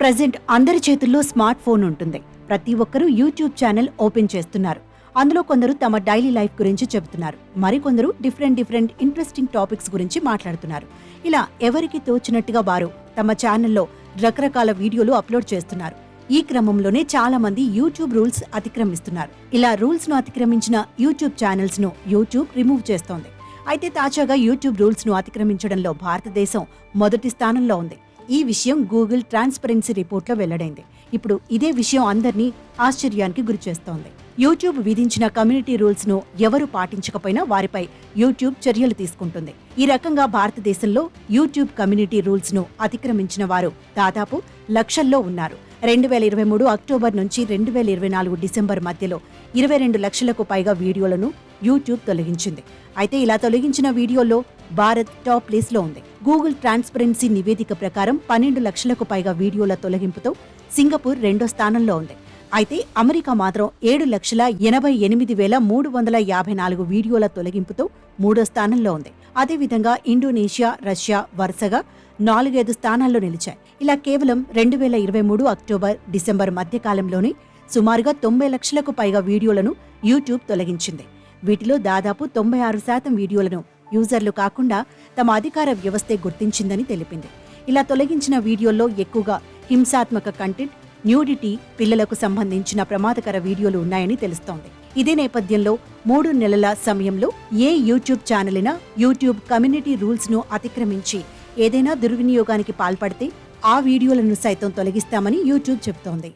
Present అందరి చేతుల్లో smart phone ఉంటుంది. ప్రతి ఒక్కరూ యూట్యూబ్ ఛానల్ ఓపెన్ చేస్తున్నారు. అందులో కొందరు తమ డైలీ లైఫ్ గురించి చెబుతున్నారు. మరికొందరు డిఫరెంట్ ఇంట్రెస్టింగ్ టాపిక్స్ గురించి మాట్లాడుతున్నారు. ఇలా ఎవరికి తోచినట్టుగా వారు తమ ఛానల్లో రకరకాల వీడియోలు అప్లోడ్ చేస్తున్నారు. ఈ క్రమంలోనే చాలా మంది యూట్యూబ్ రూల్స్ అతిక్రమిస్తున్నారు. ఇలా రూల్స్ ను అతిక్రమించిన యూట్యూబ్ ఛానల్స్ ను యూట్యూబ్ రిమూవ్ చేస్తోంది. అయితే తాజాగా యూట్యూబ్ రూల్స్ ను అతిక్రమించడంలో భారతదేశం మొదటి స్థానంలో ఉంది. ఈ విషయం గూగుల్ ట్రాన్స్పరెన్సీ రిపోర్ట్లో వెల్లడైంది. ఇప్పుడు ఇదే విషయం అందరినీ ఆశ్చర్యానికి గురిచేస్తోంది. యూట్యూబ్ విధించిన కమ్యూనిటీ రూల్స్ ను ఎవరు పాటించకపోయినా వారిపై యూట్యూబ్ చర్యలు తీసుకుంటుంది. ఈ రకంగా భారతదేశంలో యూట్యూబ్ కమ్యూనిటీ రూల్స్ ను అతిక్రమించిన వారు దాదాపు లక్షల్లో ఉన్నారు. 2023 అక్టోబర్ నుంచి 2024 డిసెంబర్ మధ్యలో 22 లక్షలకు పైగా వీడియోలను యూట్యూబ్ తొలగించింది. అయితే ఇలా తొలగించిన వీడియోల్లో భారత్ టాప్ ప్లేస్ లో ఉంది. గూగుల్ ట్రాన్స్పరెన్సీ నివేదిక ప్రకారం 12 లక్షలకు పైగా వీడియోల తొలగింపుతో సింగపూర్ రెండో స్థానంలో ఉంది. అయితే అమెరికా మాత్రం 7,88,354 వీడియోల తొలగింపుతో మూడో స్థానంలో ఉంది. అదేవిధంగా ఇండోనేషియా, రష్యా వరుసగా 4-5 స్థానాల్లో నిలిచాయి. ఇలా కేవలం 2023 అక్టోబర్, డిసెంబర్ మధ్యకాలంలోనే సుమారుగా 90 లక్షలకు పైగా వీడియోలను యూట్యూబ్ తొలగించింది. వీటిలో దాదాపు 96% వీడియోలను యూజర్లు కాకుండా తమ అధికార వ్యవస్థే గుర్తించిందని తెలిపింది. ఇలా తొలగించిన వీడియోల్లో ఎక్కువగా హింసాత్మక కంటెంట్, న్యూడిటీ, పిల్లలకు సంబంధించిన ప్రమాదకర వీడియోలు ఉన్నాయని తెలుస్తోంది. ఇదే నేపథ్యంలో 3 నెలల సమయంలో ఏ యూట్యూబ్ ఛానల్ అయినా యూట్యూబ్ కమ్యూనిటీ రూల్స్ ను అతిక్రమించి ఏదైనా దుర్వినియోగానికి పాల్పడితే ఆ వీడియోలను సైతం తొలగిస్తామని యూట్యూబ్ చెబుతోంది.